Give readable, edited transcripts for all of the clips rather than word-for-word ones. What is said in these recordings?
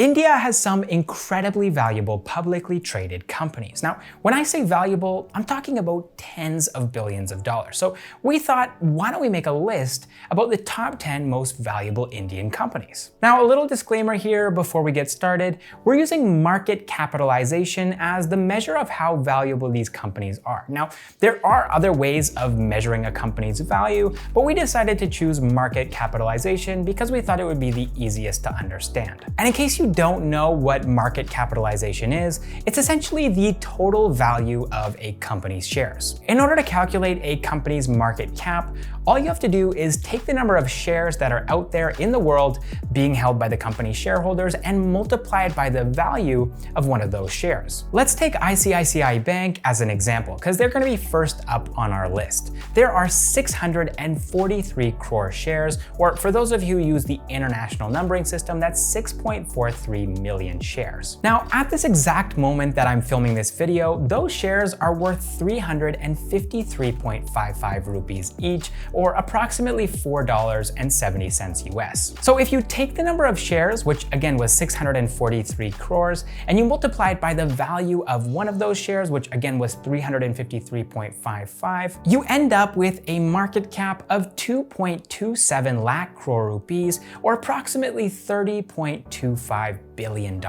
India has some incredibly valuable publicly traded companies. Now, when I say valuable, I'm talking about tens of billions of dollars. So we thought, why don't we make a list about the top 10 most valuable Indian companies? Now, a little disclaimer here before we get started, we're using market capitalization as the measure of how valuable these companies are. Now, there are other ways of measuring a company's value, but we decided to choose market capitalization because we thought it would be the easiest to understand. And in case you don't know what market capitalization is, it's essentially the total value of a company's shares. In order to calculate a company's market cap, all you have to do is take the number of shares that are out there in the world being held by the company's shareholders and multiply it by the value of one of those shares. Let's take ICICI Bank as an example, because they're going to be first up on our list. There are 643 crore shares, or for those of you who use the international numbering system, that's 6.43 million shares. Now, at this exact moment that I'm filming this video, those shares are worth 353.55 rupees each, or approximately $4.70 US. So if you take the number of shares, which again was 643 crores, and you multiply it by the value of one of those shares, which again was 353.55, you end up with a market cap of 2.27 lakh crore rupees, or approximately $30.25 billion.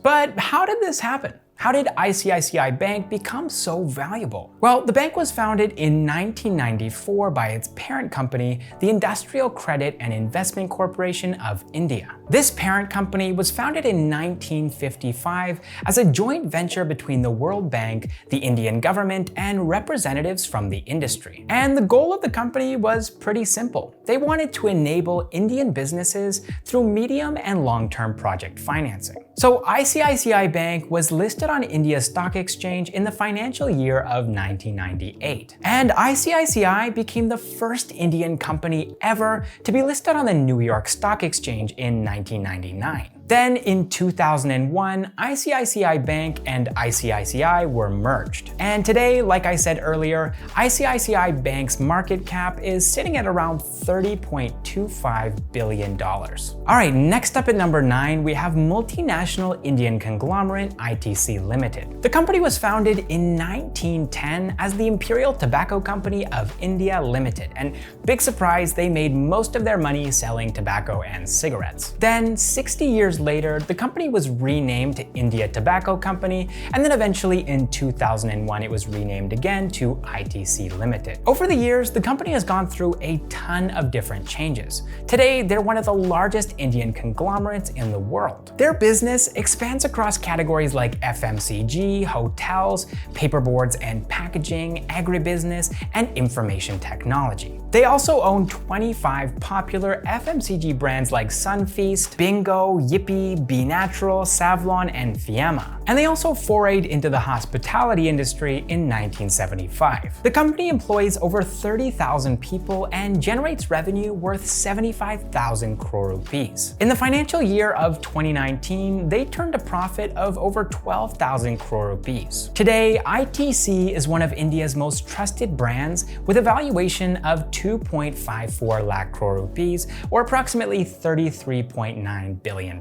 But how did this happen? How did ICICI Bank become so valuable? Well, the bank was founded in 1994 by its parent company, the Industrial Credit and Investment Corporation of India. This parent company was founded in 1955 as a joint venture between the World Bank, the Indian government, and representatives from the industry. And the goal of the company was pretty simple. They wanted to enable Indian businesses through medium and long-term project financing. So ICICI Bank was listed on India's stock exchange in the financial year of 1998. And ICICI became the first Indian company ever to be listed on the New York Stock Exchange in 1999. Then in 2001, ICICI Bank and ICICI were merged. And today, like I said earlier, ICICI Bank's market cap is sitting at around $30.25 billion. All right, next up at number 9, we have multinational Indian conglomerate ITC Limited. The company was founded in 1910 as the Imperial Tobacco Company of India Limited. And big surprise, they made most of their money selling tobacco and cigarettes. Then 60 years later, the company was renamed to India Tobacco Company, and then eventually in 2001 it was renamed again to ITC Limited. Over the years, the company has gone through a ton of different changes. Today, they're one of the largest Indian conglomerates in the world. Their business expands across categories like FMCG, hotels, paperboards and packaging, agribusiness, and information technology. They also own 25 popular FMCG brands like Sunfeast, Bingo, Yippee, Be Natural, Savlon, and Fiamma. And they also forayed into the hospitality industry in 1975. The company employs over 30,000 people and generates revenue worth 75,000 crore rupees. In the financial year of 2019, they turned a profit of over 12,000 crore rupees. Today, ITC is one of India's most trusted brands with a valuation of 2.54 lakh crore rupees, or approximately $33.9 billion.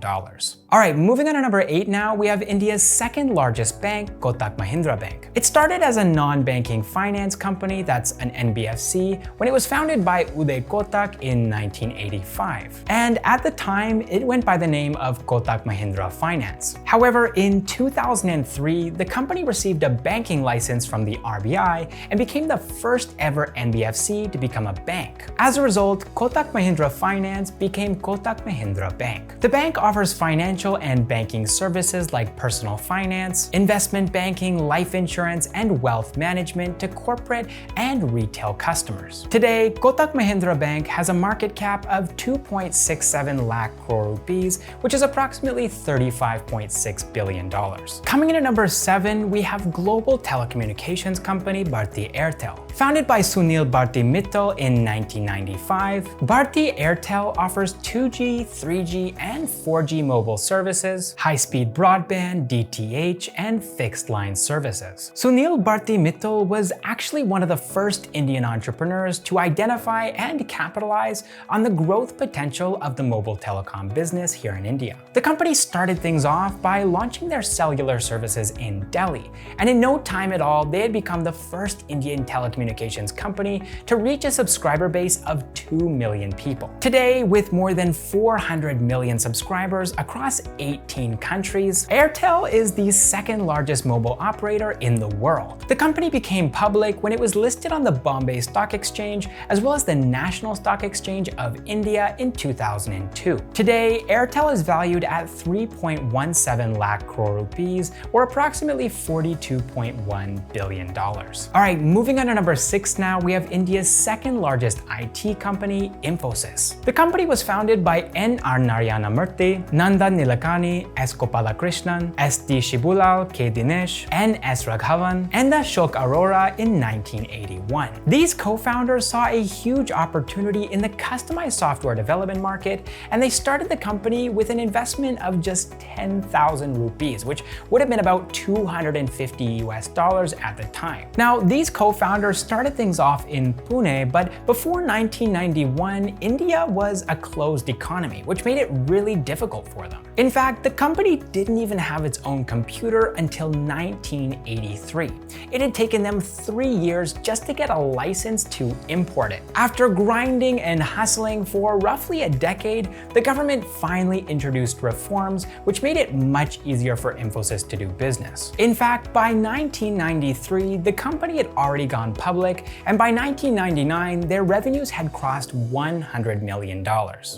All right, moving on to number 8 now, we have India's second largest bank, Kotak Mahindra Bank. It started as a non-banking finance company, that's an NBFC, when it was founded by Uday Kotak in 1985. And at the time, it went by the name of Kotak Mahindra Finance. However, in 2003, the company received a banking license from the RBI and became the first ever NBFC to become a bank. As a result, Kotak Mahindra Finance became Kotak Mahindra Bank. The bank offers financial and banking services like personal finance, investment banking, life insurance, and wealth management to corporate and retail customers. Today, Kotak Mahindra Bank has a market cap of 2.67 lakh crore rupees, which is approximately $35.6 billion. Coming in at number 7, we have global telecommunications company Bharti Airtel. Founded by Sunil Bharti Mittal in 1995, Bharti Airtel offers 2G, 3G, and 4G 4G mobile services, high-speed broadband, DTH, and fixed-line services. Sunil Bharti Mittal was actually one of the first Indian entrepreneurs to identify and capitalize on the growth potential of the mobile telecom business here in India. The company started things off by launching their cellular services in Delhi, and in no time at all, they had become the first Indian telecommunications company to reach a subscriber base of 2 million people. Today, with more than 400 million subscribers across 18 countries, Airtel is the second largest mobile operator in the world. The company became public when it was listed on the Bombay Stock Exchange as well as the National Stock Exchange of India in 2002. Today, Airtel is valued at 3.17 lakh crore rupees, or approximately $42.1 billion. Alright, moving on to number 6 now, we have India's second largest IT company, Infosys. The company was founded by N.R Narayana Murthy, Nandan Nilekani, S. Gopalakrishnan, S.D. Shibulal, K. Dinesh, N.S. Raghavan, and Ashok Arora in 1981. These co-founders saw a huge opportunity in the customized software development market, and they started the company with an investment of just 10,000 rupees, which would have been about $250 at the time. Now, these co-founders started things off in Pune, but before 1991, India was a closed economy, which made it really difficult for them. In fact, the company didn't even have its own computer until 1983. It had taken them 3 years just to get a license to import it. After grinding and hustling for roughly a decade, the government finally introduced reforms which made it much easier for Infosys to do business. In fact, by 1993, the company had already gone public, and by 1999, their revenues had crossed $100 million.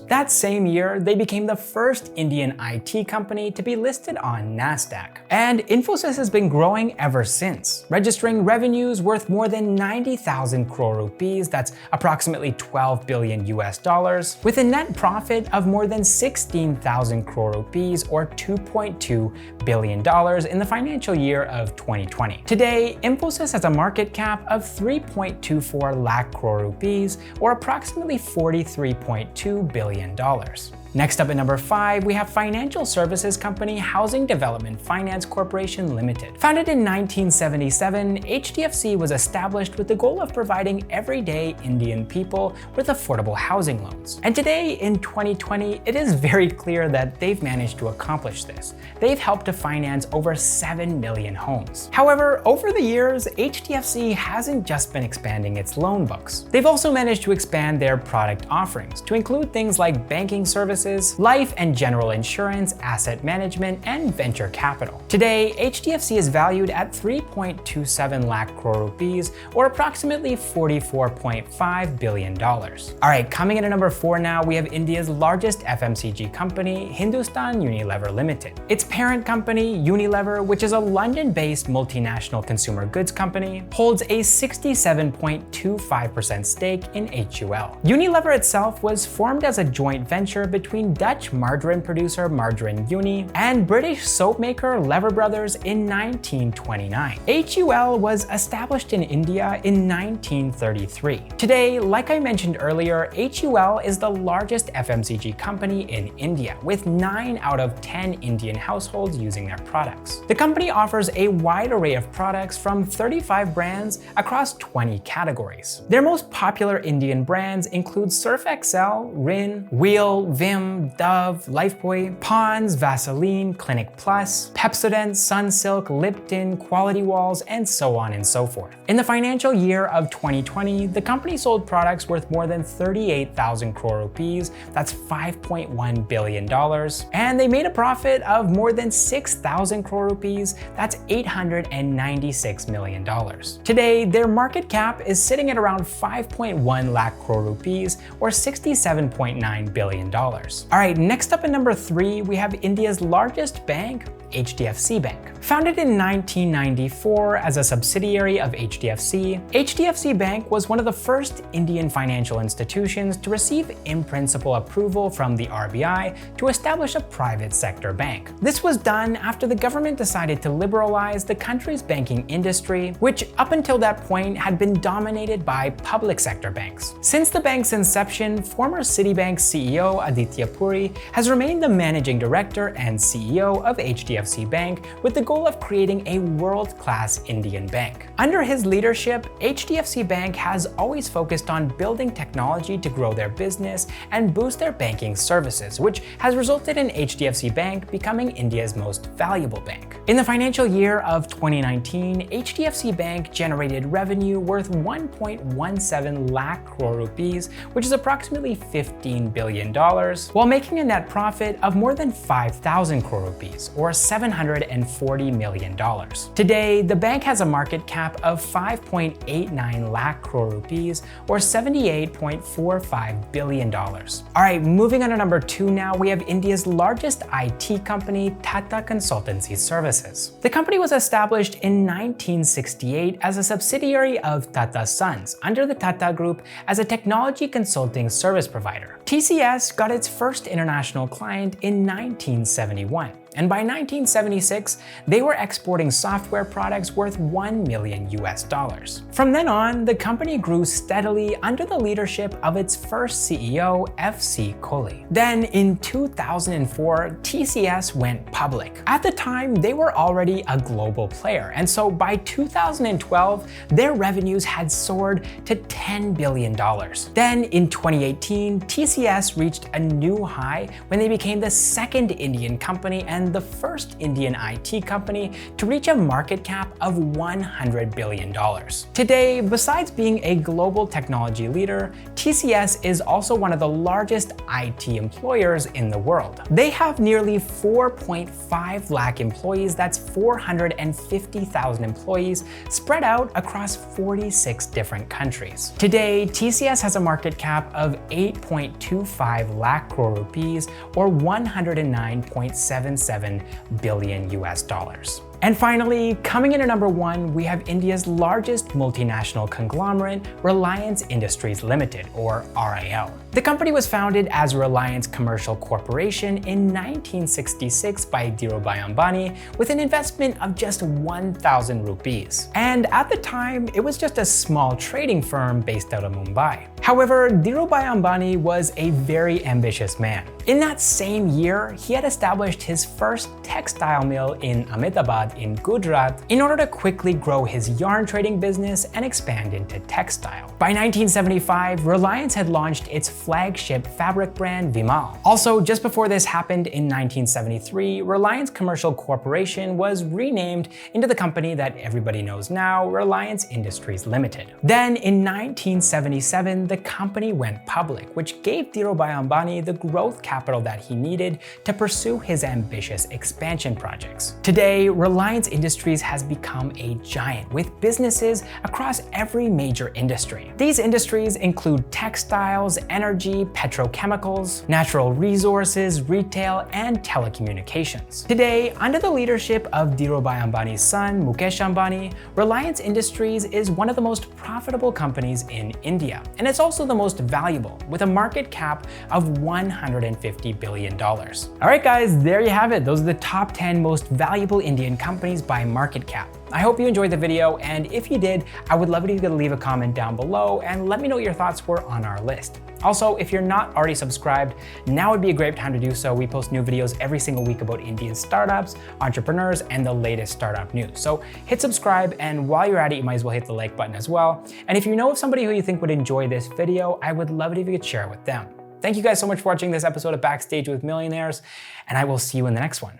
That same year, they became the first Indian IT company to be listed on NASDAQ. And Infosys has been growing ever since, registering revenues worth more than 90,000 crore rupees, that's approximately $12 billion, with a net profit of more than 16,000 crore rupees, or $2.2 billion in the financial year of 2020. Today, Infosys has a market cap of 3.24 lakh crore rupees, or approximately $43.2 billion. Next up at number 5, we have financial services company Housing Development Finance Corporation Limited. Founded in 1977, HDFC was established with the goal of providing everyday Indian people with affordable housing loans. And today, in 2020, it is very clear that they've managed to accomplish this. They've helped to finance over 7 million homes. However, over the years, HDFC hasn't just been expanding its loan books. They've also managed to expand their product offerings to include things like banking services, life and general insurance, asset management, and venture capital. Today, HDFC is valued at 3.27 lakh crore rupees, or approximately $44.5 billion. Alright, coming in at number 4 now, we have India's largest FMCG company, Hindustan Unilever Limited. Its parent company, Unilever, which is a London-based multinational consumer goods company, holds a 67.25% stake in HUL. Unilever itself was formed as a joint venture between Dutch margarine producer Margarine Uni and British soap maker Lever Brothers in 1929. HUL was established in India in 1933. Today, like I mentioned earlier, HUL is the largest FMCG company in India, with 9 out of 10 Indian households using their products. The company offers a wide array of products from 35 brands across 20 categories. Their most popular Indian brands include Surf Excel, Rin, Wheel, Vim, Dove, Lifebuoy, Pond's, Vaseline, Clinic Plus, Pepsodent, Sunsilk, Lipton, Kwality Walls, and so on and so forth. In the financial year of 2020, the company sold products worth more than 38,000 crore rupees, that's $5.1 billion, and they made a profit of more than 6,000 crore rupees, that's $896 million. Today, their market cap is sitting at around 5.1 lakh crore rupees, or $67.9 billion. Alright, next up at number 3, we have India's largest bank, HDFC Bank. Founded in 1994 as a subsidiary of HDFC, HDFC Bank was one of the first Indian financial institutions to receive in-principle approval from the RBI to establish a private sector bank. This was done after the government decided to liberalize the country's banking industry, which up until that point had been dominated by public sector banks. Since the bank's inception, former Citibank CEO Aditya Puri has remained the managing director and CEO of HDFC Bank with the goal of creating a world-class Indian bank. Under his leadership, HDFC Bank has always focused on building technology to grow their business and boost their banking services, which has resulted in HDFC Bank becoming India's most valuable bank. In the financial year of 2019, HDFC Bank generated revenue worth 1.17 lakh crore rupees, which is approximately $15 billion, while making a net profit of more than 5,000 crore rupees, or $740 million. Today, the bank has a market cap of 5.89 lakh crore rupees, or $78.45 billion. Alright, moving on to number 2 now, we have India's largest IT company, Tata Consultancy Services. The company was established in 1968 as a subsidiary of Tata Sons under the Tata Group as a technology consulting service provider. TCS got its first international client in 1971. And by 1976, they were exporting software products worth $1 million. From then on, the company grew steadily under the leadership of its first CEO, F.C. Kohli. Then in 2004, TCS went public. At the time, they were already a global player, and so by 2012, their revenues had soared to $10 billion. Then in 2018, TCS reached a new high when they became the second Indian company and the first Indian IT company to reach a market cap of $100 billion. Today, besides being a global technology leader, TCS is also one of the largest IT employers in the world. They have nearly 4.5 lakh employees, that's 450,000 employees spread out across 46 different countries. Today, TCS has a market cap of 8.25 lakh crore rupees, or $109.77 billion. And finally, coming in at number 1, we have India's largest multinational conglomerate, Reliance Industries Limited, or RIL. The company was founded as Reliance Commercial Corporation in 1966 by Dhirubhai Ambani with an investment of just 1,000 rupees. And at the time, it was just a small trading firm based out of Mumbai. However, Dhirubhai Ambani was a very ambitious man. In that same year, he had established his first textile mill in Ahmedabad in Gujarat in order to quickly grow his yarn trading business and expand into textile. By 1975, Reliance had launched its flagship fabric brand Vimal. Also, just before this happened in 1973, Reliance Commercial Corporation was renamed into the company that everybody knows now, Reliance Industries Limited. Then in 1977, the company went public, which gave Dhirubhai Ambani the growth capital that he needed to pursue his ambitious expansion projects. Today, Reliance Industries has become a giant with businesses across every major industry. These industries include textiles, energy, petrochemicals, natural resources, retail, and telecommunications. Today, under the leadership of Dhirubhai Ambani's son, Mukesh Ambani, Reliance Industries is one of the most profitable companies in India, and it's also the most valuable, with a market cap of $150 billion. Alright guys, there you have it. Those are the top 10 most valuable Indian companies by market cap. I hope you enjoyed the video, and if you did, I would love it if you could leave a comment down below and let me know what your thoughts were on our list. Also, if you're not already subscribed, now would be a great time to do so. We post new videos every single week about Indian startups, entrepreneurs, and the latest startup news. So hit subscribe, and while you're at it, you might as well hit the like button as well. And if you know of somebody who you think would enjoy this video, I would love it if you could share it with them. Thank you guys so much for watching this episode of Backstage with Millionaires, and I will see you in the next one.